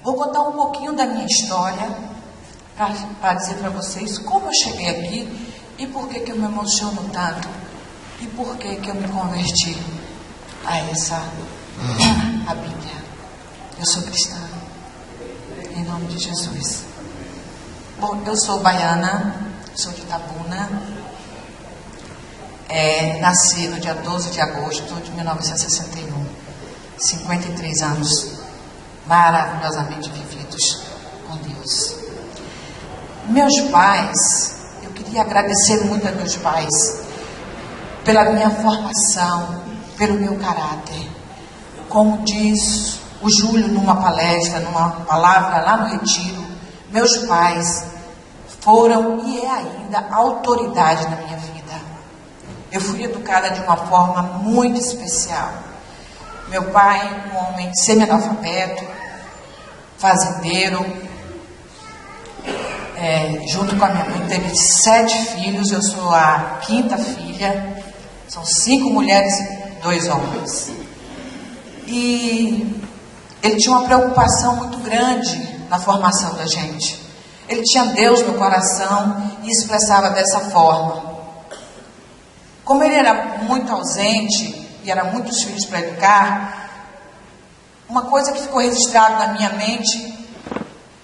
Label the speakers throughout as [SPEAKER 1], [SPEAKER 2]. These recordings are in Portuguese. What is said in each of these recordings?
[SPEAKER 1] Vou contar um pouquinho da minha história para dizer para vocês como eu cheguei aqui e por que eu me emociono tanto e por que eu me converti a Bíblia. Eu sou cristã, em nome de Jesus. Bom, eu sou baiana, sou de Itabuna, nasci no dia 12 de agosto de 1961, 53 anos maravilhosamente vividos com Deus. Meus pais, eu queria agradecer muito a meus pais pela minha formação, pelo meu caráter. Como diz o Júlio numa palestra, numa palavra lá no retiro, meus pais foram e é ainda autoridade na minha vida. Eu fui educada de uma forma muito especial. Meu pai, um homem semi-analfabeto, fazendeiro, junto com a minha mãe, teve 7 filhos, eu sou a 5ª filha, são 5 mulheres e 2 homens. E ele tinha uma preocupação muito grande na formação da gente. Ele tinha Deus no coração e expressava dessa forma. Como ele era muito ausente e eram muitos filhos para educar, uma coisa que ficou registrada na minha mente,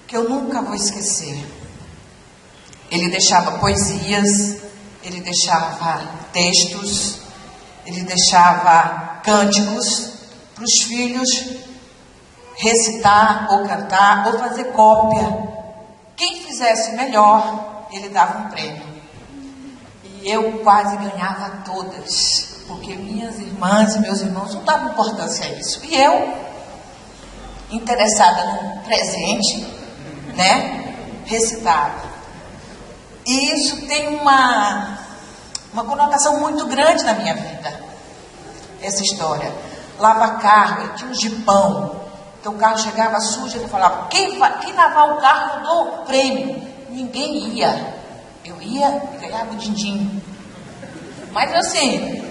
[SPEAKER 1] que eu nunca vou esquecer. Ele deixava poesias, ele deixava textos, ele deixava cânticos para os filhos recitar ou cantar ou fazer cópia. Quem fizesse melhor, ele dava um prêmio. E eu quase ganhava todas, porque minhas irmãs e meus irmãos não davam importância a isso. E eu, interessada no presente, recitava. E isso tem uma conotação muito grande na minha vida, essa história. Lava carro, ele tinha um jipão, então o carro chegava sujo, ele falava, quem lavar o carro eu dou um prêmio. Ninguém ia, eu ia e ganhava o din-din. Mas assim,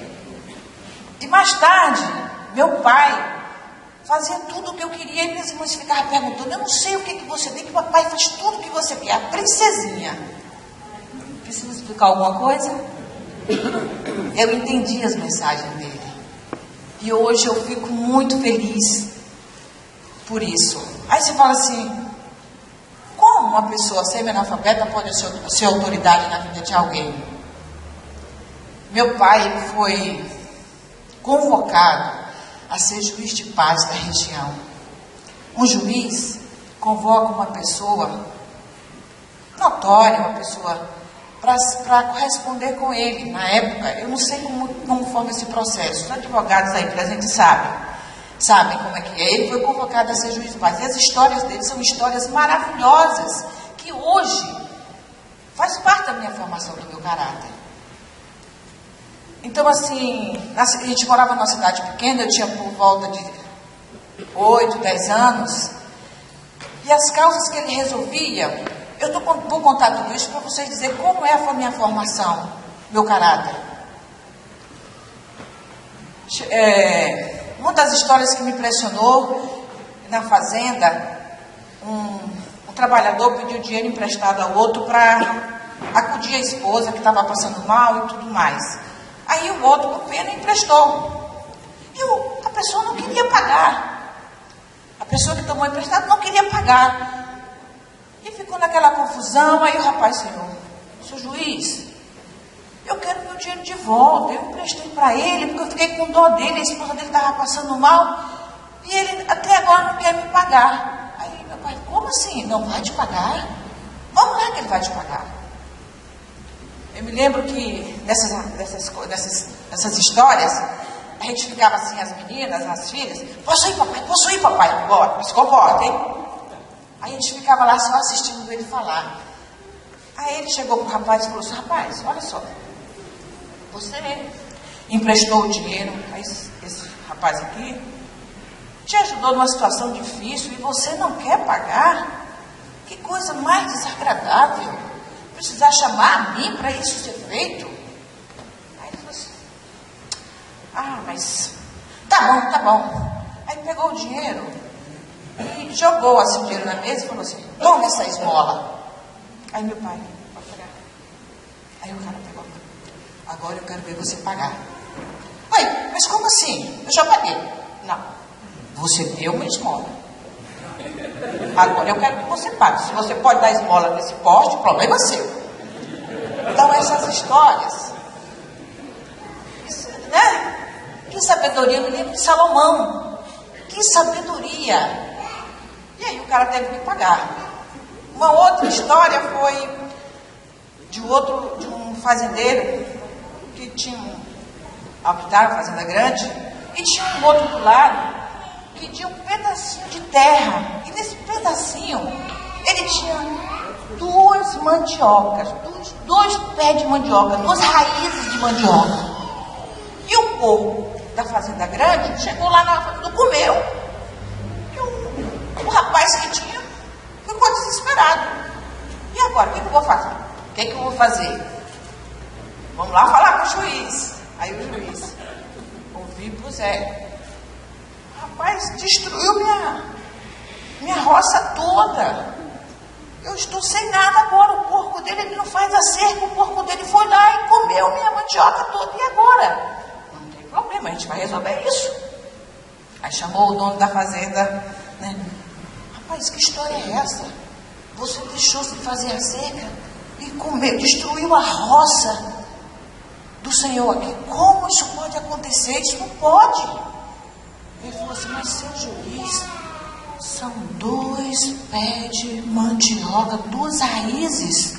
[SPEAKER 1] e mais tarde, meu pai fazia tudo o que eu queria e minhas irmãs ficavam perguntando, eu não sei o que você tem, que o papai faz tudo o que você quer, a princesinha. Precisa explicar alguma coisa? Eu entendi as mensagens dele. E hoje eu fico muito feliz por isso. Aí você fala assim, como uma pessoa semi-analfabeta pode ser autoridade na vida de alguém? Meu pai foi convocado a ser juiz de paz da região. Um juiz convoca uma pessoa notória, uma pessoa para corresponder com ele. Na época, eu não sei como forma esse processo. Os advogados aí presentes sabem como é que é. Ele foi convocado a ser juiz de paz. E as histórias dele são histórias maravilhosas, que hoje faz parte da minha formação, do meu caráter. Então, assim, a gente morava numa cidade pequena, eu tinha por volta de 8, 10 anos, e as causas que ele resolvia, vou contar tudo isso para vocês dizerem como a minha formação, meu caráter. Uma das histórias que me impressionou, na fazenda, um trabalhador pediu dinheiro emprestado ao outro para acudir a esposa que estava passando mal e tudo mais. Aí o outro, com pena, emprestou. E a pessoa não queria pagar. A pessoa que tomou emprestado não queria pagar. E ficou naquela confusão. Aí o rapaz, seu juiz, eu quero meu dinheiro de volta. Eu emprestei para ele, porque eu fiquei com dó dele. A esposa dele estava passando mal. E ele até agora não quer me pagar. Aí meu pai, como assim? Não vai te pagar? Vamos lá que ele vai te pagar. Eu me lembro que nessas histórias, a gente ficava assim, as meninas, as filhas, posso ir papai, bora, se comporta, hein? Aí a gente ficava lá só assistindo ele falar. Aí ele chegou pro rapaz e falou assim, rapaz, olha só, você emprestou o dinheiro a esse rapaz aqui, te ajudou numa situação difícil e você não quer pagar? Que coisa mais desagradável. Precisar chamar a mim para isso ser feito? Aí ele falou assim, mas tá bom. Aí pegou o dinheiro e jogou assim o dinheiro na mesa e falou assim, toma essa esmola. Aí meu pai, pode pagar. Aí o cara pegou, agora eu quero ver você pagar. Aí, mas como assim? Eu já paguei. Não, você deu uma esmola. Agora eu quero que você pague. Se você pode dar esmola nesse poste, o problema é seu. Então essas histórias, isso, né? Que sabedoria, no livro de Salomão. Que sabedoria. E aí o cara teve que pagar. Uma outra história foi de um fazendeiro que tinha uma fazenda grande, e tinha um outro do lado que tinha um pedacinho de terra. E nesse pedacinho ele tinha duas mandiocas, dois pés de mandioca, duas raízes de mandioca. E o povo da fazenda grande chegou lá na fazenda, comeu. E o rapaz que tinha ficou desesperado. E agora, o que eu vou fazer? O que eu vou fazer? Vamos lá falar com o juiz. Aí o juiz ouviu pro Zé. Rapaz, destruiu minha roça toda. Eu estou sem nada agora. O porco dele, ele não faz a cerca. O porco dele foi lá e comeu minha mandioca toda. E agora? Não tem problema, a gente vai resolver isso. Aí chamou o dono da fazenda, né? Rapaz, que história é essa? Você deixou-se fazer a cerca e comeu, destruiu a roça do Senhor aqui. Como isso pode acontecer? Isso não pode. Ele falou assim, mas seu juiz, são dois pés de mandioca, duas raízes.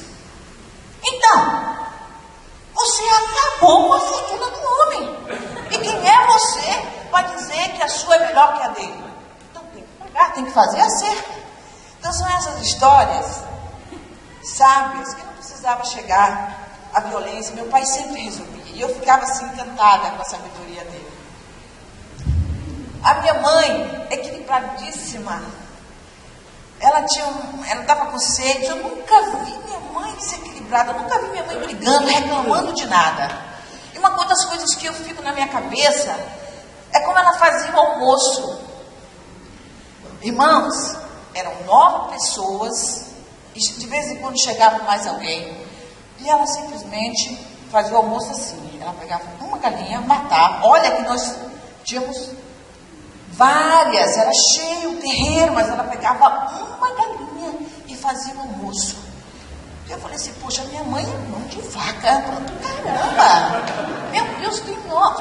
[SPEAKER 1] Então, você acabou com a fortuna do homem. E quem é você para dizer que a sua é melhor que a dele? Então tem que pagar, tem que fazer a cerca. Então são essas histórias sábias que não precisava chegar à violência. Meu pai sempre resolvia. E eu ficava assim encantada com a sabedoria dele. A minha mãe, equilibradíssima, ela estava com sede. Eu nunca vi minha mãe desequilibrada, eu nunca vi minha mãe brigando, reclamando de nada. E uma das coisas que eu fico na minha cabeça é como ela fazia o almoço. Irmãos, eram 9 pessoas, e de vez em quando chegava mais alguém, e ela simplesmente fazia o almoço assim. Ela pegava uma galinha, matava. Olha que nós tínhamos várias, era cheio o terreiro, mas ela pegava uma galinha e fazia o almoço. Eu falei assim, poxa, minha mãe é mão de vaca, caramba, meu Deus,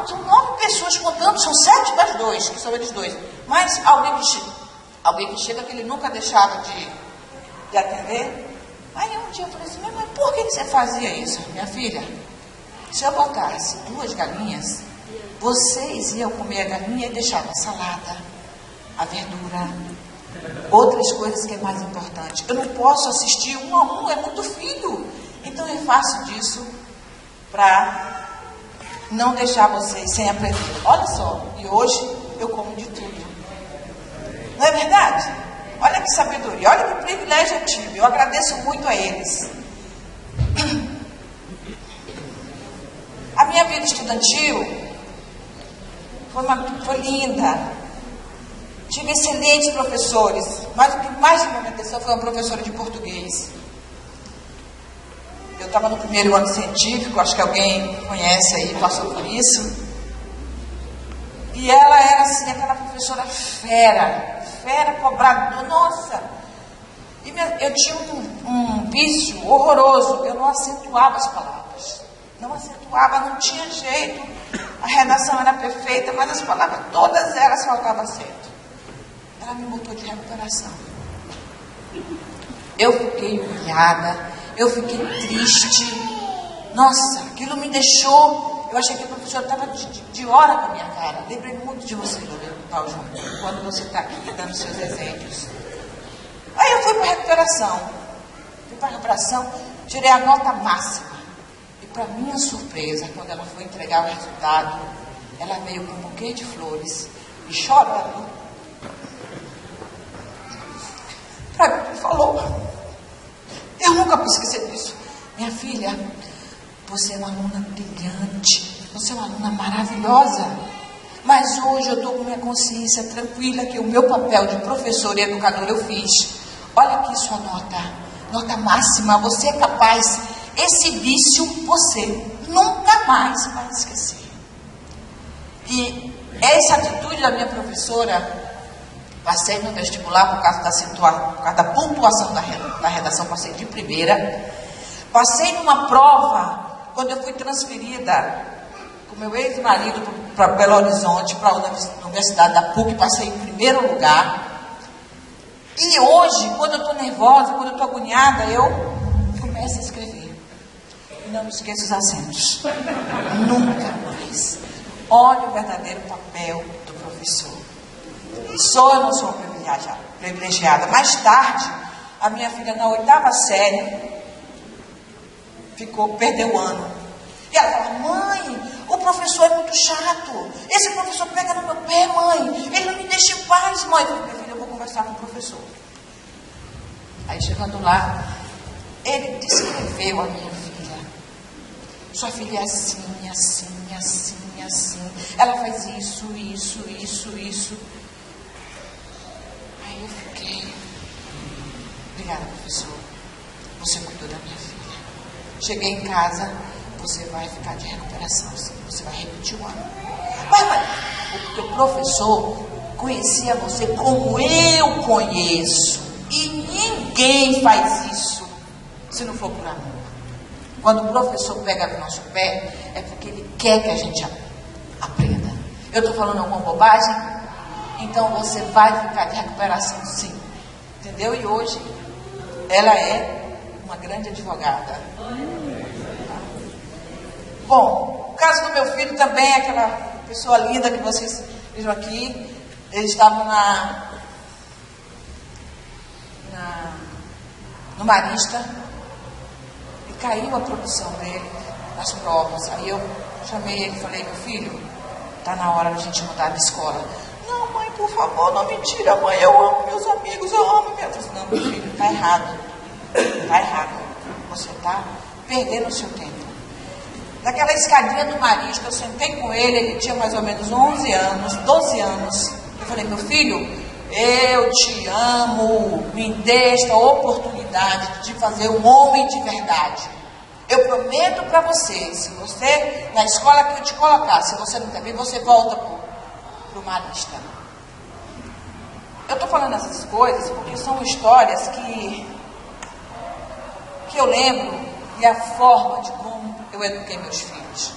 [SPEAKER 1] são 9 pessoas contando, são 7 mais 2, que são eles 2, mas alguém que chega que ele nunca deixava de atender. Aí um dia eu falei assim, minha mãe, por que você fazia isso? Minha filha, se eu botasse 2 galinhas, vocês iam comer a galinha e deixavam a salada, a verdura, outras coisas que é mais importante. Eu não posso assistir um a um, é muito filho. Então eu faço disso para não deixar vocês sem aprender. Olha só, e hoje eu como de tudo. Não é verdade? Olha que sabedoria, olha que privilégio eu tive. Eu agradeço muito a eles. A minha vida estudantil foi linda. Tive excelentes professores, mas o que mais me aconteceu foi uma professora de português. Eu estava no primeiro ano científico, acho que alguém conhece aí, passou por isso. E ela era assim, aquela professora fera, cobradora, nossa. E eu tinha um vício horroroso, eu não acentuava as palavras. Não tinha jeito. A redação era perfeita, mas as palavras, todas elas faltavam acento. Ela me botou de recuperação. Eu fiquei humilhada, eu fiquei triste. Nossa, aquilo me deixou. Eu achei que a professora estava de hora com a minha cara. Lembrei muito de você, Lorena Paulo Júnior, quando você está aqui dando seus exemplos. Aí eu fui para a recuperação. Tirei a nota máxima. E para minha surpresa, quando ela foi entregar o resultado, ela veio com um buquê de flores e chorando. Para mim, falou, eu nunca vou esquecer disso. Minha filha, você é uma aluna brilhante, você é uma aluna maravilhosa. Mas hoje eu estou com minha consciência tranquila que o meu papel de professor e educador eu fiz. Olha aqui sua nota máxima, você é capaz. Esse vício você nunca mais vai esquecer. E essa atitude da minha professora, passei no vestibular por causa da pontuação da redação, passei de primeira. Passei numa prova, quando eu fui transferida com meu ex-marido para Belo Horizonte, para a Universidade da PUC, passei em primeiro lugar. E hoje, quando eu estou nervosa, quando eu estou agoniada, eu começo a escrever. E não me esqueço os acentos. Nunca mais. Olha o verdadeiro papel do professor. Sou ou não sou privilegiada? Mais tarde, a minha filha na 8ª série perdeu o ano. E ela fala: mãe, o professor é muito chato. Esse professor pega no meu pé, mãe. Ele não me deixa em paz, mãe. Eu falei: minha filha, eu vou conversar com o professor. Aí chegando lá, ele descreveu a minha filha. Sua filha é assim, assim, assim, assim. Ela faz isso. Aí eu fiquei: obrigada, professor. Você cuidou da minha filha. Cheguei em casa: você vai ficar de recuperação, você vai repetir o ano. Mas o teu professor conhecia você como eu conheço. E ninguém faz isso se não for por amor. Quando o professor pega no nosso pé, é porque ele quer que a gente aprenda. Eu estou falando alguma bobagem? Então você vai ficar de recuperação, sim. Entendeu? E hoje ela é uma grande advogada. Bom, o caso do meu filho também é aquela pessoa linda que vocês viram aqui. Ele estava no Marista e caiu a produção dele nas provas. Aí eu chamei ele e falei: meu filho, está na hora de a gente mudar de escola. Não, mãe, por favor, não me tira, mãe, eu amo meus amigos, eu amo minha... Não, meu filho, está errado. Está errado. Você está perdendo o seu tempo. Naquela escadinha do Marista, eu sentei com ele tinha mais ou menos 11 anos, 12 anos. Eu falei: meu filho, eu te amo, me dê esta oportunidade de fazer um homem de verdade. Eu prometo para você, se você, na escola que eu te colocar, se você não quer vir, você volta para o Marista. Eu estou falando essas coisas porque são histórias que eu lembro e a forma de como eu eduquei meus filhos.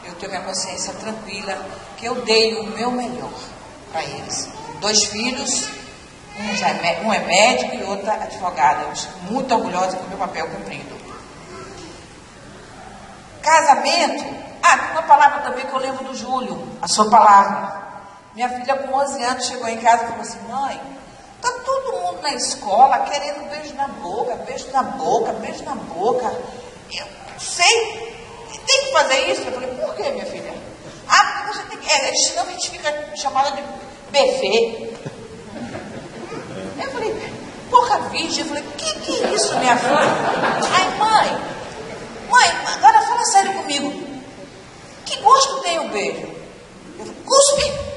[SPEAKER 1] Eu tenho minha consciência tranquila que eu dei o meu melhor para eles. 2 filhos, um é médico e outra advogada. Eu estou muito orgulhosa com o meu papel cumprido. Casamento. Uma palavra também que eu lembro do Júlio, a sua palavra. Minha filha com 11 anos chegou em casa e falou assim: mãe, tá todo mundo na escola querendo beijo na boca, beijo na boca, beijo na boca. Eu sei, tem que fazer isso? Eu falei: por quê, minha filha? Porque você tem que... senão a gente fica chamada de BV. Eu falei: porra virgem. Eu falei: que é isso, minha filha? Ai, mãe, agora fala sério comigo. Que gosto tem o beijo? Eu falei: cuspe.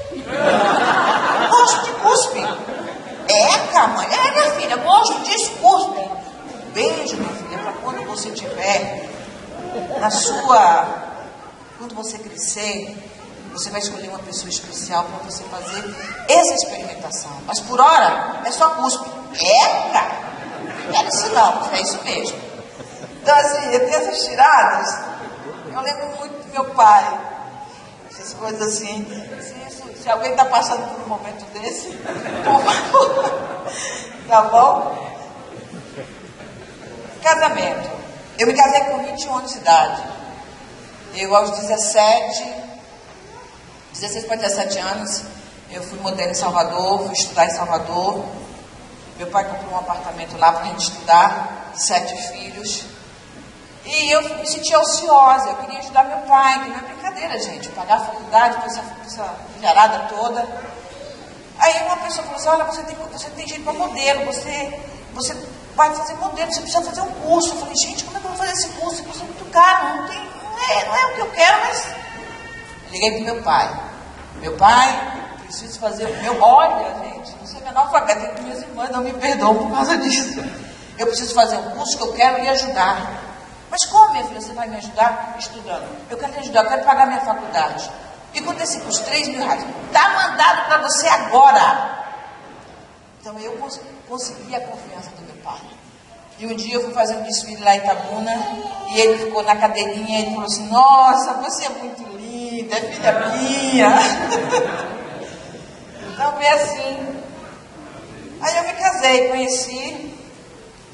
[SPEAKER 1] Gosto de cuspe. Mãe. Minha filha, gosto disso, cuspe. Um beijo, minha filha, para quando você tiver quando você crescer, você vai escolher uma pessoa especial para você fazer essa experimentação. Mas por hora, é só cuspe. Quero isso não, é isso mesmo. Então assim, eu tenho essas tiradas. Eu lembro muito do meu pai. Essas coisas assim. Se alguém está passando por um momento desse, por favor. Tá bom? Casamento. Eu me casei com 21 anos de idade. Eu, aos 16 para 17 anos, eu fui modelo em Salvador, fui estudar em Salvador. Meu pai comprou um apartamento lá para a gente estudar, 7 filhos. E eu me sentia ociosa, eu queria ajudar meu pai, que não é brincadeira, gente, pagar a faculdade para essa filharada toda. Aí uma pessoa falou assim: olha, você tem jeito para modelo, você vai fazer modelo, você precisa fazer um curso. Eu falei: gente, como é que eu vou fazer esse curso? Esse curso é muito caro, não é o que eu quero, mas... Liguei para meu pai. Meu pai, preciso fazer o meu... Olha, gente, não sou analfabeta, que minhas irmãs não me perdoam por causa disso. Eu preciso fazer um curso que eu quero lhe ajudar. Mas como, minha filha, você vai me ajudar? Estudando. Eu quero lhe ajudar, eu quero pagar minha faculdade. E quando esse custa R$3.000, está mandado para você agora. Então eu consegui a confiança do meu pai. E um dia eu fui fazer um desfile lá em Itabuna, e ele ficou na cadeirinha e ele falou assim: nossa, você é muito linda, é filha minha. Então foi assim. Aí eu me casei, conheci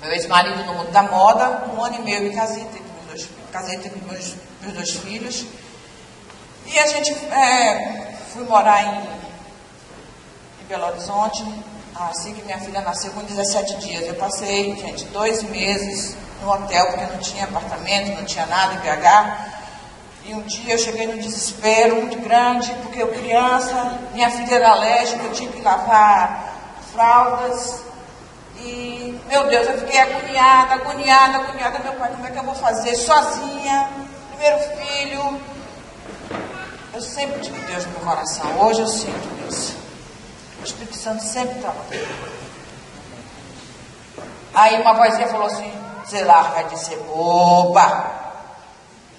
[SPEAKER 1] meu ex-marido no mundo da moda. 1 ano e meio eu me casei, teve meus 2 filhos. E a gente fui morar em Belo Horizonte. Assim que minha filha nasceu, com 17 dias. Eu passei, gente, 2 meses no hotel, porque não tinha apartamento, não tinha nada em BH. E um dia eu cheguei num desespero muito grande, porque eu criança, minha filha era alérgica, eu tinha que lavar fraldas. E, meu Deus, eu fiquei agoniada. Meu pai, como é que eu vou fazer? Sozinha, primeiro filho. Eu sempre tive Deus no meu coração. Hoje eu sinto isso. O Espírito Santo sempre estava comigo. Aí uma vozinha falou assim: você larga de ser boba.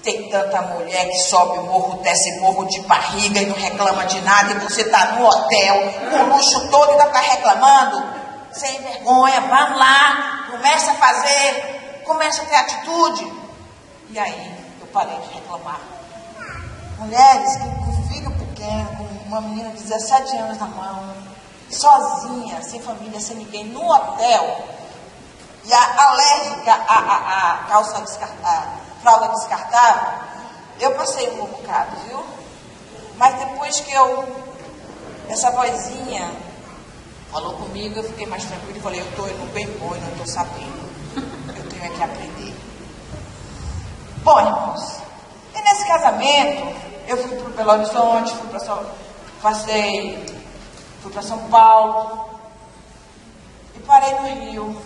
[SPEAKER 1] Tem tanta mulher que sobe morro, desce morro de barriga e não reclama de nada, e você está no hotel com o luxo todo e ainda está reclamando. Sem vergonha, vamos lá, começa a fazer, começa a ter atitude. E aí eu parei de reclamar. Mulheres com filho pequeno, com uma menina de 17 anos na mão, sozinha, sem família, sem ninguém, no hotel, e alérgica a calça descartável, fralda descartável, eu passei um bocado, viu? Mas depois que essa vozinha falou comigo, eu fiquei mais tranquila e falei: eu estou indo bem bom e não estou sabendo. Eu tenho que aprender. Bom, irmãos, e nesse casamento, eu fui para Belo Horizonte, fui para São Paulo e parei no Rio.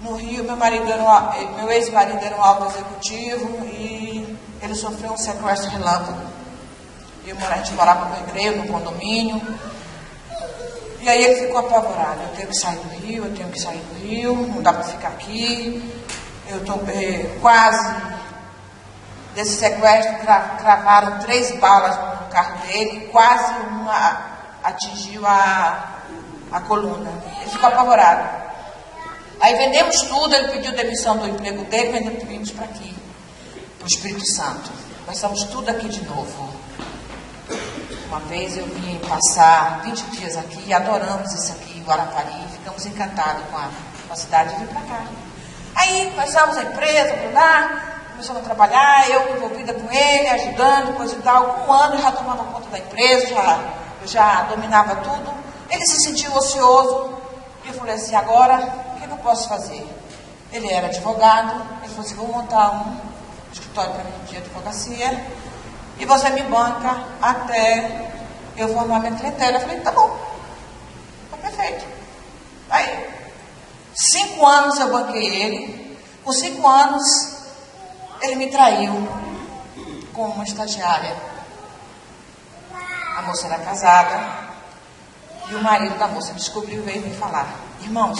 [SPEAKER 1] No Rio, meu ex-marido era um alto executivo e ele sofreu um sequestro relâmpago. A gente morava no Recreio, no condomínio. E aí ele ficou apavorado: eu tenho que sair do Rio, não dá para ficar aqui. Eu estou quase desse sequestro, cravaram 3 balas no carro dele, quase uma atingiu a coluna. Ele ficou apavorado. Aí vendemos tudo, ele pediu demissão do emprego dele, vimos para aqui, para o Espírito Santo. Nós estamos tudo aqui de novo. Uma vez eu vim passar 20 dias aqui e adoramos isso aqui em Guarapari, ficamos encantados com a cidade e vim para cá. Aí começamos a empresa, começamos a trabalhar, eu envolvida com ele, ajudando, coisa e tal. Com 1 ano eu já tomava conta da empresa, eu já dominava tudo. Ele se sentiu ocioso e eu falei assim: agora, o que eu posso fazer? Ele era advogado, ele falou assim: vou montar um escritório para mim de advocacia e você me banca até eu formar minha clientela. Eu falei: tá bom, tá perfeito. Aí, 5 anos eu banquei ele. Com 5 anos, ele me traiu com uma estagiária. A moça era casada e o marido da moça descobriu e veio me falar: irmãos,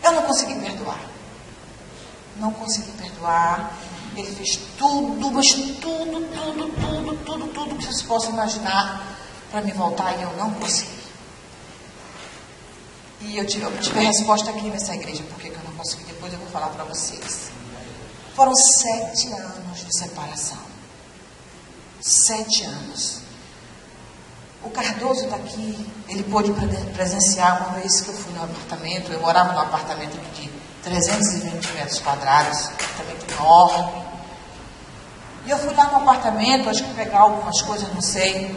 [SPEAKER 1] eu não consegui perdoar. Não consegui perdoar. Ele fez tudo, mas tudo que vocês possam imaginar para me voltar e eu não consegui. E eu tive a resposta aqui nessa igreja, porque eu não consegui. Depois eu vou falar para vocês. Foram 7 anos de separação. 7 anos. O Cardoso está aqui, ele pôde presenciar uma vez que eu fui no apartamento. Eu morava num apartamento de 320 metros quadrados, um apartamento enorme. E eu fui lá no apartamento, acho que pegar algumas coisas, não sei.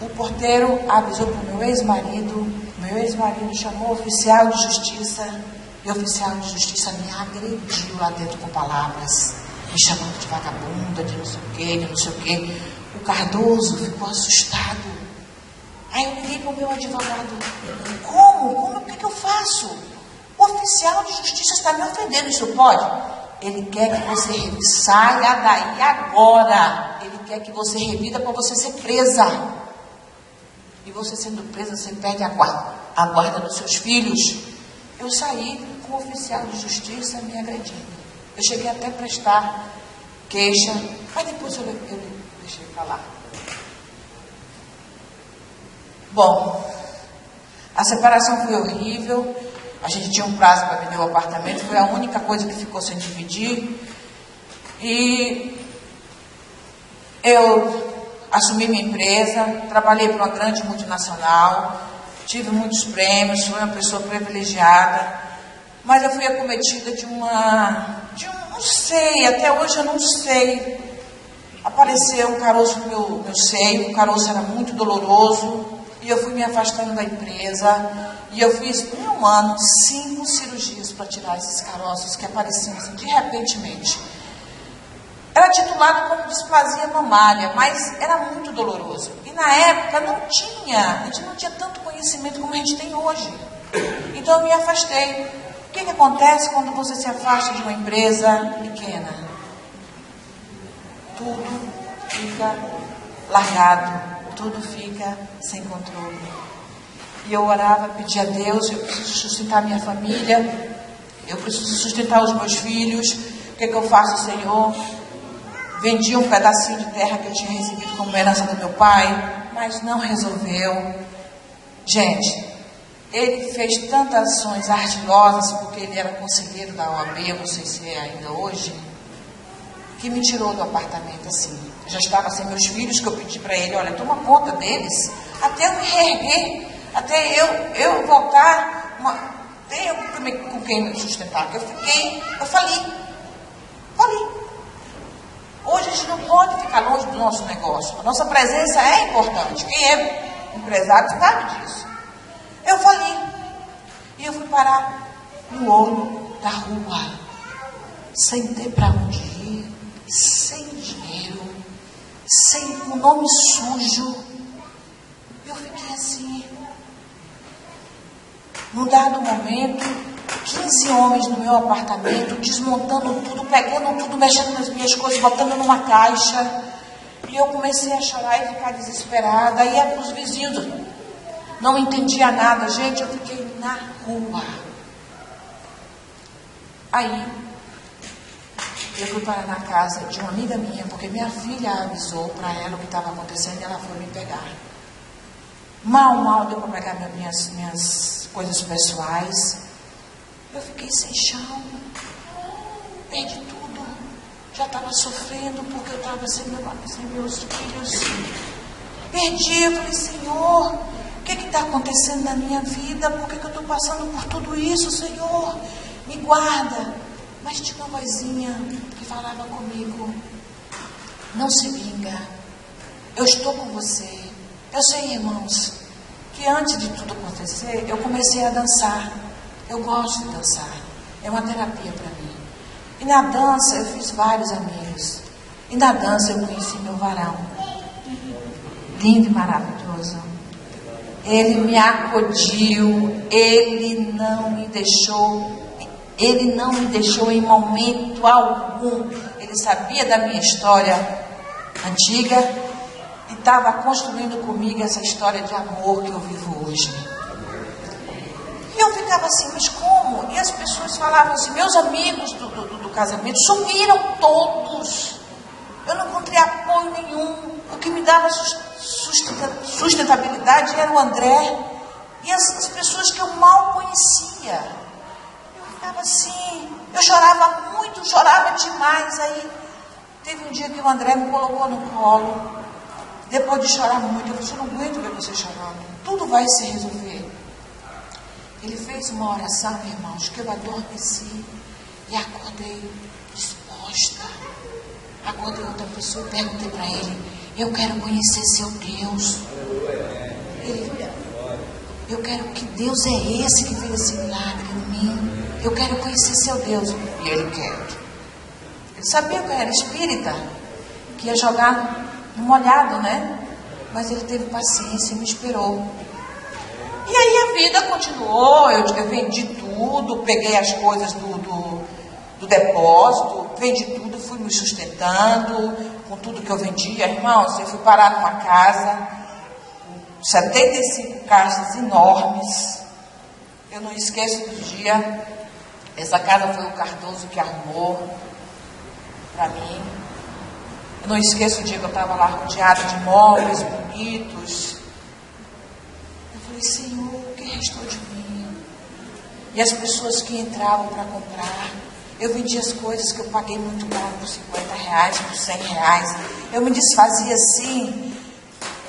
[SPEAKER 1] O porteiro avisou para o meu ex-marido chamou o oficial de justiça, e o oficial de justiça me agrediu lá dentro com palavras, me chamando de vagabunda, de não sei o quê. O Cardoso ficou assustado. Aí eu liguei para o meu advogado: como? O que eu faço? O oficial de justiça está me ofendendo, isso pode? Ele quer que você saia daí agora. Ele quer que você revida para você ser presa. E você sendo presa, você perde a guarda dos seus filhos. Eu saí com o oficial de justiça me agredindo. Eu cheguei até a prestar queixa, mas depois eu deixei para lá. Bom, a separação foi horrível. A gente tinha um prazo para vender o apartamento, foi a única coisa que ficou sem dividir. E eu assumi minha empresa, trabalhei para uma grande multinacional, tive muitos prêmios, fui uma pessoa privilegiada, mas eu fui acometida não sei, até hoje eu não sei. Apareceu um caroço no meu seio, o caroço era muito doloroso, e eu fui me afastando da empresa, e eu fiz em um ano 5 cirurgias para tirar esses caroços que apareciam assim, de repentemente. Era titulado como displasia mamária, mas era muito doloroso. E na época a gente não tinha tanto conhecimento como a gente tem hoje. Então eu me afastei. O que acontece quando você se afasta de uma empresa pequena? Tudo fica largado, tudo fica sem controle. E eu orava, pedia a Deus, eu preciso sustentar minha família, eu preciso sustentar os meus filhos, o que eu faço, Senhor? Vendi um pedacinho de terra que eu tinha recebido como herança do meu pai, mas não resolveu. Gente, ele fez tantas ações artilosas, porque ele era conselheiro da OAB, eu não sei se é ainda hoje, que me tirou do apartamento assim. Eu já estava sem meus filhos, que eu pedi para ele, olha, toma conta deles, até eu me reerguer, até eu voltar, ter com quem me sustentar, que eu falei. Hoje a gente não pode ficar longe do nosso negócio. A nossa presença é importante. Quem é empresário sabe disso. Eu falei. E eu fui parar no olho da rua. Sem ter para onde ir. Sem dinheiro. Com o nome sujo. Eu fiquei assim. Num dado momento, 15 homens no meu apartamento, desmontando tudo, pegando tudo, mexendo nas minhas coisas, botando numa caixa. E eu comecei a chorar e ficar desesperada. Aí ia para os vizinhos, não entendia nada, gente, eu fiquei na rua. Aí, eu fui parar na casa de uma amiga minha, porque minha filha avisou para ela o que estava acontecendo e ela foi me pegar. Mal deu para pegar minhas coisas pessoais. Eu fiquei sem chão, perdi tudo, já estava sofrendo porque eu estava sem meus filhos. Perdi, eu falei, Senhor, o que está acontecendo na minha vida? Por que eu estou passando por tudo isso, Senhor? Me guarda. Mas tinha uma vozinha que falava comigo, não se vinga, eu estou com você. Eu sei, irmãos, que antes de tudo acontecer, eu comecei a dançar. Eu gosto de dançar, é uma terapia para mim. E na dança eu fiz vários amigos. E na dança eu conheci meu varão, lindo e maravilhoso. Ele me acudiu, ele não me deixou em momento algum. Ele sabia da minha história antiga e estava construindo comigo essa história de amor que eu vivo hoje. E eu ficava assim, mas como? E as pessoas falavam assim, meus amigos do casamento sumiram todos. Eu não encontrei apoio nenhum. O que me dava sustentabilidade era o André e as pessoas que eu mal conhecia. Eu ficava assim, eu chorava muito, chorava demais. Aí teve um dia que o André me colocou no colo. Depois de chorar muito, eu disse, eu não aguento ver você chorando. Tudo vai se resolver. Ele fez uma oração, irmãos, que eu adormeci e acordei disposta. Acordei outra pessoa e perguntei para ele, eu quero conhecer seu Deus. Eu quero, que Deus é esse que fez esse milagre em mim? Eu quero conhecer seu Deus. E ele quer. Ele sabia que eu era espírita, que ia jogar no molhado, né? Mas ele teve paciência e me esperou. E aí a vida continuou, eu vendi tudo, peguei as coisas do depósito, vendi tudo, fui me sustentando com tudo que eu vendia. Irmãos, eu fui parar numa casa com 75 caixas enormes. Eu não esqueço do dia, essa casa foi o Cardoso que arrumou para mim. Eu não esqueço o dia que eu estava lá rodeada de móveis bonitos. Eu falei, Senhor, o que restou de mim? E as pessoas que entravam para comprar, eu vendia as coisas que eu paguei muito caro, por R$50, por R$100. Eu me desfazia assim.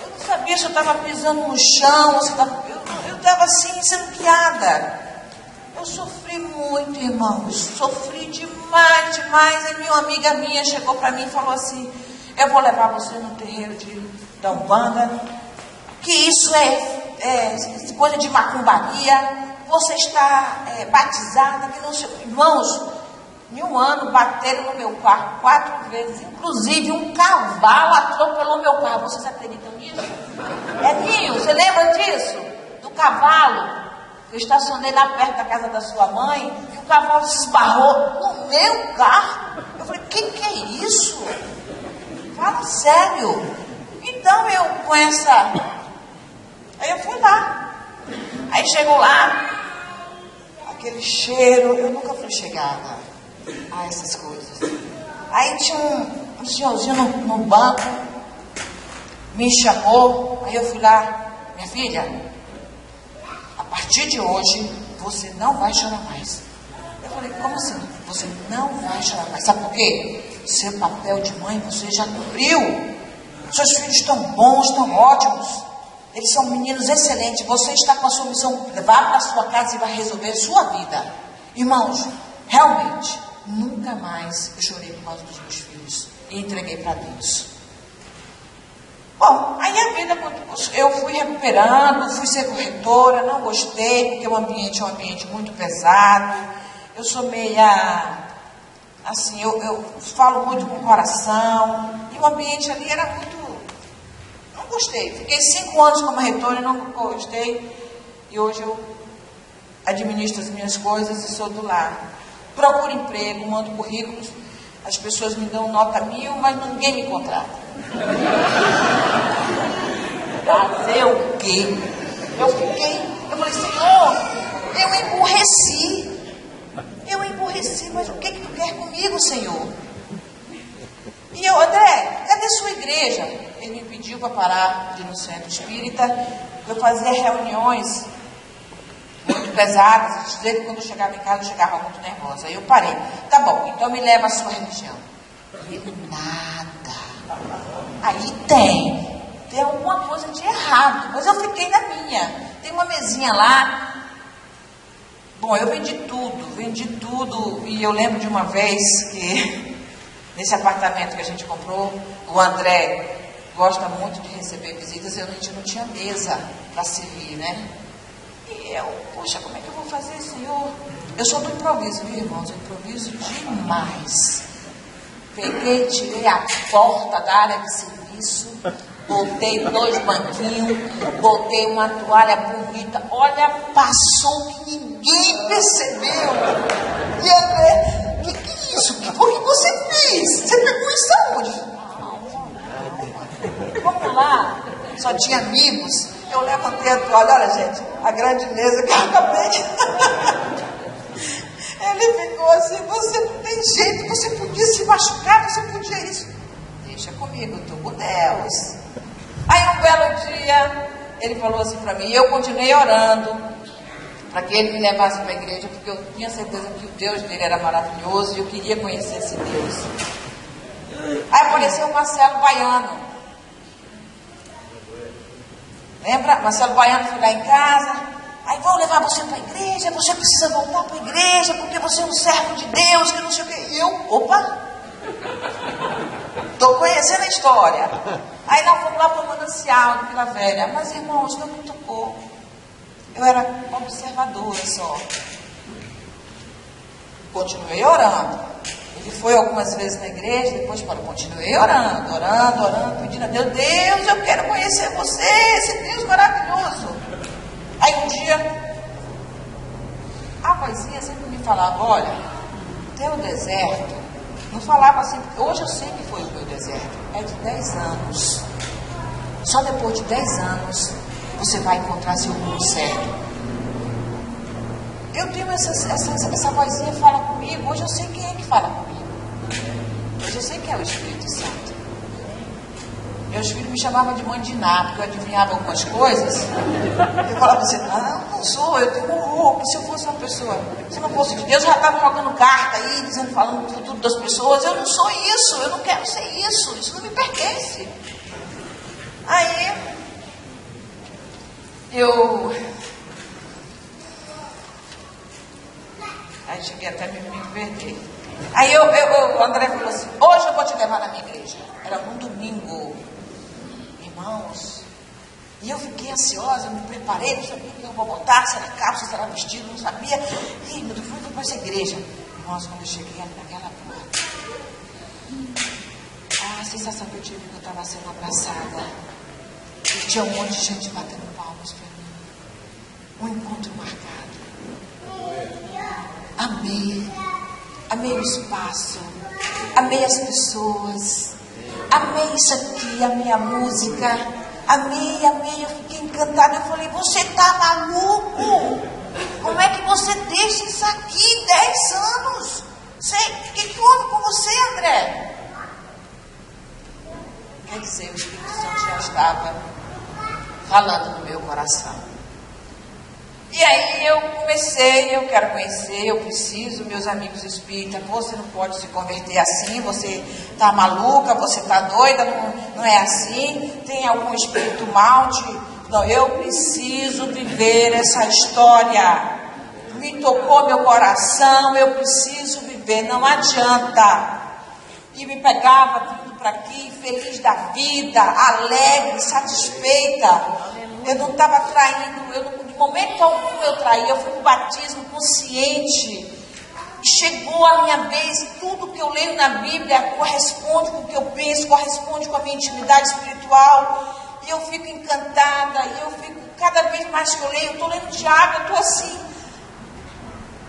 [SPEAKER 1] Eu não sabia se eu estava pisando no chão, eu estava assim, sendo guiada. Eu sofri muito, irmãos. Sofri demais, demais. E uma amiga minha chegou para mim e falou assim, eu vou levar você no terreiro da Umbanda, que isso é coisa de macumbaria. Você está batizada, que não sei. Irmãos, em um ano bateram no meu carro 4 vezes. Inclusive um cavalo atropelou meu carro. Vocês acreditam nisso? Edinho, você lembra disso? Do cavalo? Eu estacionei lá perto da casa da sua mãe e o cavalo se esbarrou no meu carro. Eu falei, que é isso? Fala sério. Então eu com essa... Aí eu fui lá. Aí chegou lá, aquele cheiro, eu nunca fui chegada a essas coisas. Aí tinha um senhorzinho no banco, me chamou, aí eu fui lá, minha filha, a partir de hoje, você não vai chorar mais. Eu falei, como assim? Você não vai chorar mais. Sabe por quê? Seu papel de mãe você já cumpriu. Seus filhos estão bons, estão ótimos. Eles são meninos excelentes. Você está com a sua missão. Vá para a sua casa e vai resolver a sua vida. Irmãos, realmente, nunca mais eu chorei por causa dos meus filhos. E entreguei para Deus. Bom, aí a vida, eu fui recuperando, fui ser corretora, não gostei, porque o ambiente é um ambiente muito pesado. Eu sou meia, assim, eu falo muito com o coração. E o ambiente ali era muito... Não gostei. Fiquei 5 anos como reitora e não gostei. E hoje eu administro as minhas coisas e sou do lar. Procuro emprego, mando currículos. As pessoas me dão nota 1000, mas ninguém me contrata. Fazer o quê? Eu falei, Senhor, eu emburreci, mas o que tu quer comigo, Senhor? E eu, André, cadê sua igreja? Ele me pediu para parar de ir no centro espírita. Eu fazia reuniões muito pesadas. Desde quando eu chegava em casa, eu chegava muito nervosa. Aí eu parei. Tá bom, então me leva a sua religião. Ele, nada. Aí tem alguma coisa de errado. Mas eu fiquei na minha. Tem uma mesinha lá. Bom, eu vendi tudo. E eu lembro de uma vez que... Nesse apartamento que a gente comprou, o André gosta muito de receber visitas, a gente não tinha mesa para servir, né? E eu, poxa, como é que eu vou fazer, Senhor? Eu sou do improviso, viu, irmãos? Eu improviso demais. Peguei, tirei a porta da área de serviço, botei 2 banquinhos, botei uma toalha bonita. Olha, passou que ninguém percebeu. E André... Isso, por que você fez? Você pegou isso aonde? Vamos lá. Só tinha amigos. Eu levantei a toalha. Olha, gente, a grande mesa que eu acabei de... Ele ficou assim, você não tem jeito, você podia se machucar, você podia isso. Deixa comigo, eu estou com Deus. Aí um belo dia, ele falou assim para mim, eu continuei orando, para que ele me levasse para a igreja, porque eu tinha certeza que o Deus dele era maravilhoso e eu queria conhecer esse Deus. Aí apareceu o Marcelo Baiano. Lembra? Marcelo Baiano foi lá em casa. Aí vou levar você para a igreja, você precisa voltar para a igreja, porque você é um servo de Deus, que não sei o quê. E eu, opa! Estou conhecendo a história. Aí nós fomos lá para o Manancial, de Vila Velha. Mas, irmãos, não me tocou. Eu era observadora só. Continuei orando. Ele foi algumas vezes na igreja, depois falou, continuei orando, pedindo a Deus, Deus, eu quero conhecer você, esse Deus maravilhoso. Aí um dia, a vozinha sempre me falava, olha, Até o deserto, não falava assim, hoje eu sei que foi o meu deserto, é de 10 anos. Só depois de 10 anos você vai encontrar seu rumo certo. Eu tenho essa vozinha que fala comigo, hoje eu sei quem é que fala comigo. Hoje eu sei que é o Espírito Santo. Meus filhos me chamavam de mãe de Ná, porque eu adivinhava algumas coisas. Eu falava assim, não sou, eu tenho horror, se eu fosse uma pessoa, se eu não fosse de Deus, eu já estava jogando carta aí, dizendo, falando do futuro das pessoas. Eu não sou isso, eu não quero ser isso não me pertence. Aí cheguei até me perder. Aí o André falou assim, hoje eu vou te levar na minha igreja. Era num domingo, irmãos. E eu fiquei ansiosa, me preparei, não sabia o que eu vou botar, se era calça, se era vestido, não sabia. E meu Deus, fui para essa igreja. Irmãos, quando eu cheguei ali naquela porta, a sensação que eu tive que eu estava sendo abraçada. E tinha um monte de gente batendo palmas para mim. Um encontro marcado. Amei o espaço, amei as pessoas, amei isso aqui, amei a música, amei, eu fiquei encantada. Eu falei, você tá maluco? Como é que você deixa isso aqui 10 anos? O que houve com você, André? Quer dizer, o Espírito Santo já estava falando no meu coração. E aí eu comecei, eu quero conhecer, eu preciso, meus amigos espíritas, você não pode se converter assim, você está maluca, você está doida, não é assim, tem algum espírito mal não, eu preciso viver essa história, me tocou meu coração, eu preciso viver, não adianta. E me pegava vindo para aqui, feliz da vida, alegre, satisfeita. Eu não estava traindo, de momento algum eu traí, eu fui para o batismo consciente. Chegou a minha vez, tudo que eu leio na Bíblia corresponde com o que eu penso, corresponde com a minha intimidade espiritual. E eu fico encantada, e eu fico, cada vez mais que eu leio, eu estou lendo Tiago, eu estou assim,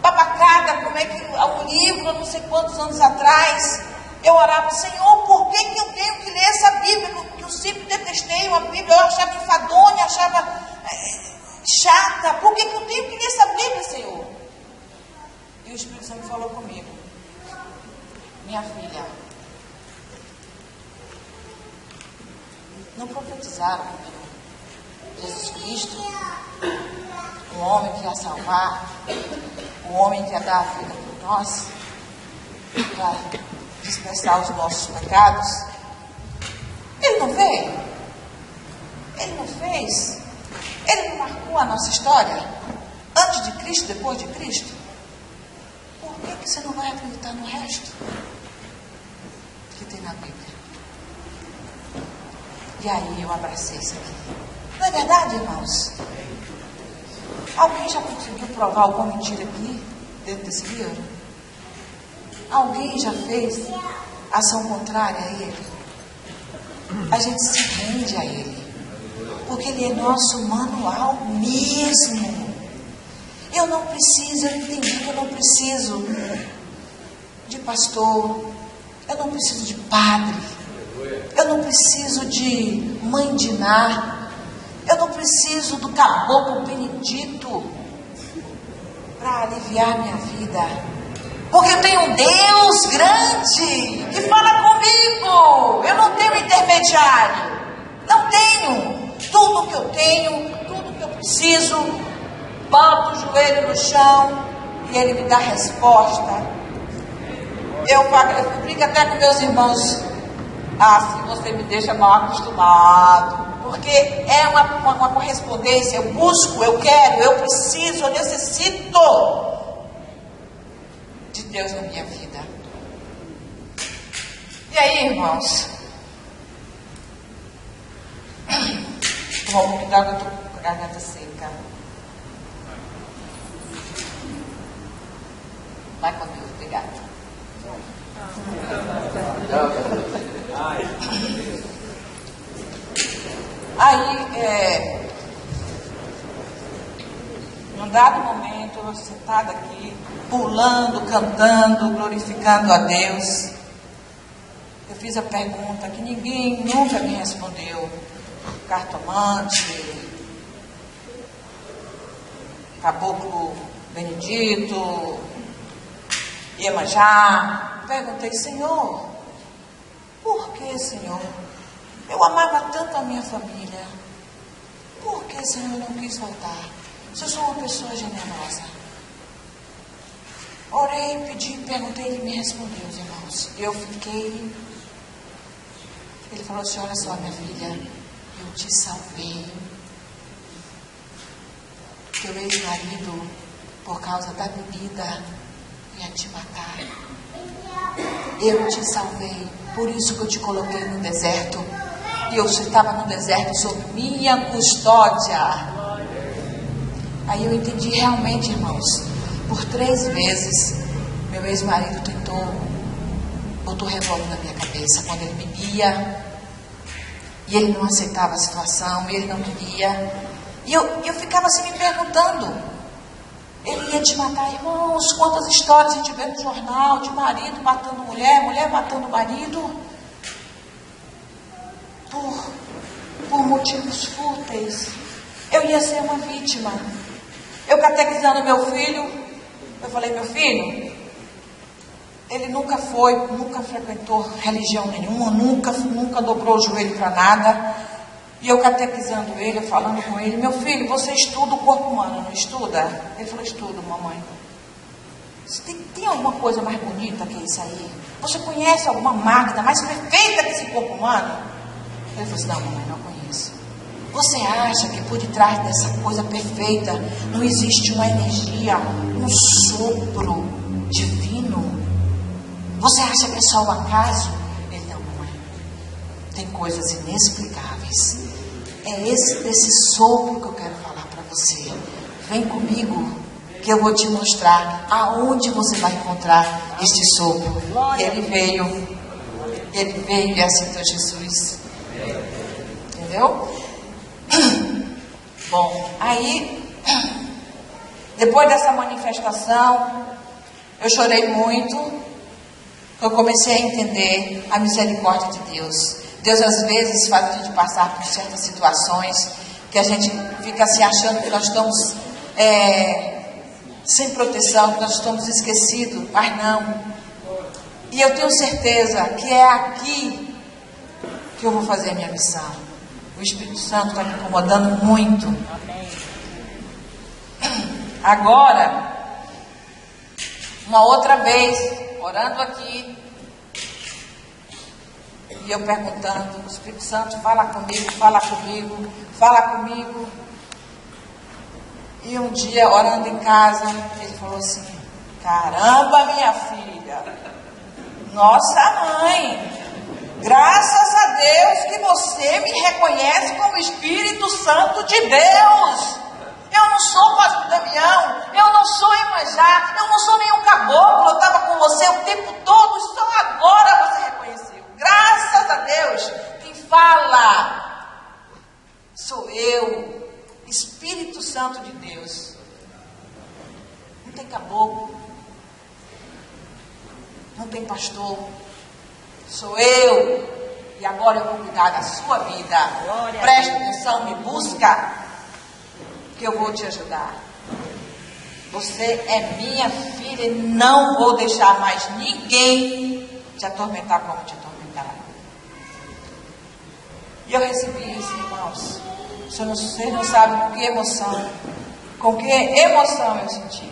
[SPEAKER 1] babacada, como é que um livro, não sei quantos anos atrás, eu orava, Senhor, por que eu tenho que ler essa Bíblia? Que eu sempre detestei a Bíblia, eu achava enfadonha, achava chata. Por que eu tenho que ler essa Bíblia, Senhor? E o Espírito Santo falou comigo, minha filha, não profetizaram Jesus Cristo, um homem que ia salvar, um homem que ia dar a vida por nós, para dispersar os nossos pecados? Ele não veio? Ele não fez? Ele não marcou a nossa história? Antes de Cristo, depois de Cristo? Por que você não vai acreditar no resto que tem na Bíblia? E aí eu abracei isso aqui. Não é verdade, irmãos? Alguém já conseguiu provar alguma mentira aqui, dentro desse livro? Alguém já fez ação contrária a ele? A gente se rende a ele, porque ele é nosso manual mesmo. Eu entendi que eu não preciso de pastor, eu não preciso de padre, eu não preciso de mãe de Ná, eu não preciso do caboclo benedito para aliviar minha vida. Porque eu tenho um Deus grande que fala comigo. Eu não tenho intermediário. Não tenho. Tudo que eu tenho, tudo que eu preciso, boto o joelho no chão e Ele me dá resposta. Eu brinco até com meus irmãos. Se você me deixa mal acostumado. Porque é uma correspondência. Eu busco, eu quero, eu preciso, eu necessito de Deus na minha vida. E aí, irmãos, vamos cuidar, eu estou com a garganta seca. Vai com Deus, obrigada. Aí, num dado momento, estou sentada aqui, pulando, cantando, glorificando a Deus. Eu fiz a pergunta que ninguém nunca me respondeu. Cartomante, Caboclo Benedito, Iemanjá. Perguntei, Senhor, por que, Senhor? Eu amava tanto a minha família. Por que, Senhor, eu não quis voltar? Se eu sou uma pessoa generosa. Orei, pedi, perguntei, ele me respondeu, os irmãos. Eu fiquei. Ele falou assim, olha só, minha filha, eu te salvei. Teu ex-marido, por causa da bebida, ia te matar. Eu te salvei, por isso que eu te coloquei no deserto. E eu estava no deserto sob minha custódia. Aí eu entendi realmente, irmãos, por 3 vezes, meu ex-marido botou revólver na minha cabeça quando ele bebia. E ele não aceitava a situação, e ele não queria. E eu ficava assim me perguntando, ele ia te matar, irmãos, quantas histórias a gente vê no jornal, de marido matando mulher, mulher matando marido, por motivos fúteis. Eu ia ser uma vítima. Eu catequizando meu filho, eu falei, meu filho, ele nunca frequentou religião nenhuma, nunca dobrou o joelho para nada. E eu catequizando ele, falando com ele, meu filho, você estuda o corpo humano, não estuda? Ele falou, estudo, mamãe. Tem alguma coisa mais bonita que isso aí? Você conhece alguma máquina mais perfeita que esse corpo humano? Ele falou assim, não, mamãe, não conheço. Você acha que por detrás dessa coisa perfeita não existe uma energia, um sopro divino? Você acha que é só o acaso? Ele, não, mamãe. Tem coisas inexplicáveis. É desse sopro que eu quero falar para você. Vem comigo, que eu vou te mostrar aonde você vai encontrar este sopro. E ele veio e aceitou Jesus. Entendeu? Bom, aí, depois dessa manifestação, eu chorei muito. Eu comecei a entender a misericórdia de Deus. Deus às vezes faz a gente passar por certas situações que a gente fica se achando que nós estamos sem proteção, que nós estamos esquecidos, mas não. E eu tenho certeza que é aqui que eu vou fazer a minha missão. O Espírito Santo está me incomodando muito. Agora, uma outra vez, orando aqui, e eu perguntando, o Espírito Santo, fala comigo, fala comigo, fala comigo. E um dia, orando em casa, ele falou assim, caramba, minha filha, nossa mãe, graças a Deus que você me reconhece como Espírito Santo de Deus. Eu não sou pastor Damião, eu não sou Iemanjá, eu não sou nenhum caboclo, eu estava com você o tempo todo, só agora você reconheceu. Graças a Deus, quem fala sou eu, Espírito Santo de Deus. Não tem caboclo, não tem pastor, sou eu. E agora eu vou cuidar da sua vida. Preste atenção, me busca, que eu vou te ajudar. Você é minha filha e não vou deixar mais ninguém te atormentar como te atormentaram. E eu recebi isso, irmãos. Vocês não sabem com que emoção eu senti.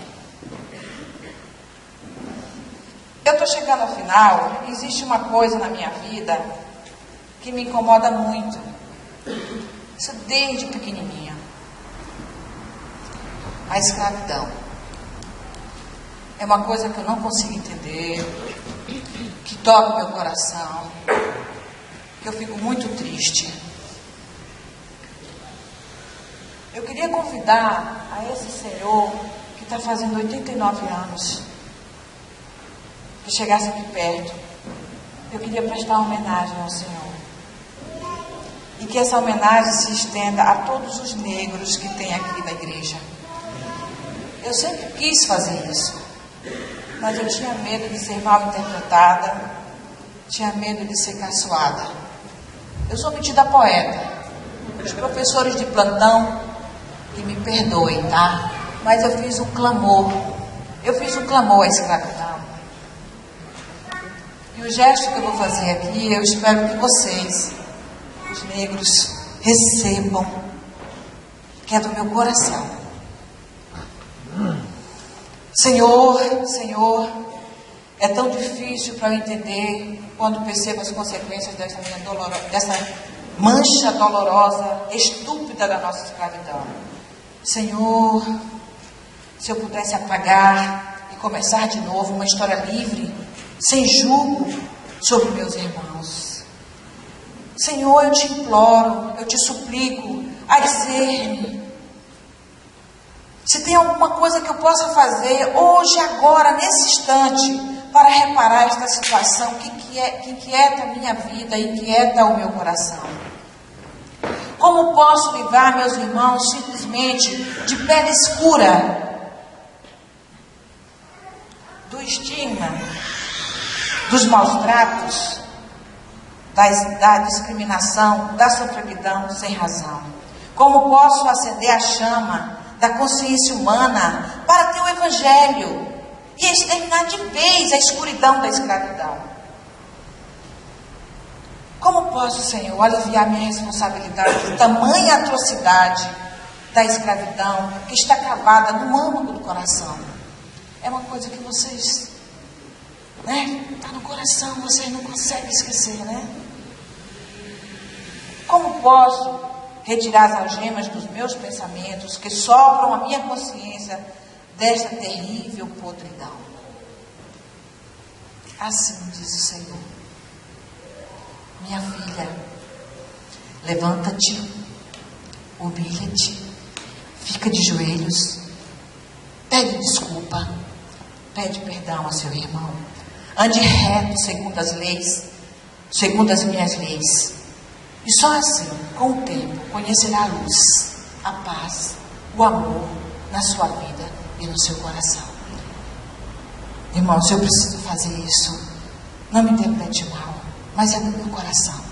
[SPEAKER 1] Eu estou chegando ao final. Existe uma coisa na minha vida que me incomoda muito. Isso desde pequenininha. A escravidão. É uma coisa que eu não consigo entender, que toca meu coração, que eu fico muito triste. Eu queria convidar a esse senhor que está fazendo 89 anos, que chegasse aqui perto. Eu queria prestar homenagem ao Senhor. E que essa homenagem se estenda a todos os negros que tem aqui na igreja. Eu sempre quis fazer isso, mas eu tinha medo de ser mal interpretada, tinha medo de ser caçoada. Eu sou metida poeta. Os professores de plantão, que me perdoem, tá? Mas eu fiz um clamor. Eu fiz um clamor à escravidão. E o gesto que eu vou fazer aqui, eu espero que vocês, os negros, recebam, que é do meu coração. Senhor, Senhor, é tão difícil para eu entender quando percebo as consequências dessa mancha dolorosa, estúpida da nossa escravidão. Senhor, se eu pudesse apagar e começar de novo uma história livre, sem julgo sobre meus irmãos. Senhor, eu te imploro, eu te suplico, a dizer-me, se tem alguma coisa que eu possa fazer hoje, agora, nesse instante, para reparar esta situação que inquieta a minha vida, inquieta o meu coração. Como posso livrar meus irmãos simplesmente de pele escura, do estigma, dos maus tratos, da discriminação, da sofreguidão sem razão? Como posso acender a chama da consciência humana para ter o Evangelho e exterminar de vez a escuridão da escravidão? Como posso, Senhor, aliviar minha responsabilidade de tamanha atrocidade da escravidão que está cravada no âmago do coração? É uma coisa que vocês, está no coração, vocês não conseguem esquecer, Como posso retirar as algemas dos meus pensamentos que sopram a minha consciência desta terrível podridão? Assim diz o Senhor: minha filha, levanta-te, humilha-te, fica de joelhos, pede desculpa, pede perdão a seu irmão, ande reto segundo as leis, segundo as minhas leis. E só assim, com o tempo, conhecerá a luz, a paz, o amor na sua vida e no seu coração. Irmãos, eu preciso fazer isso. Não me interprete mal, mas é do meu coração.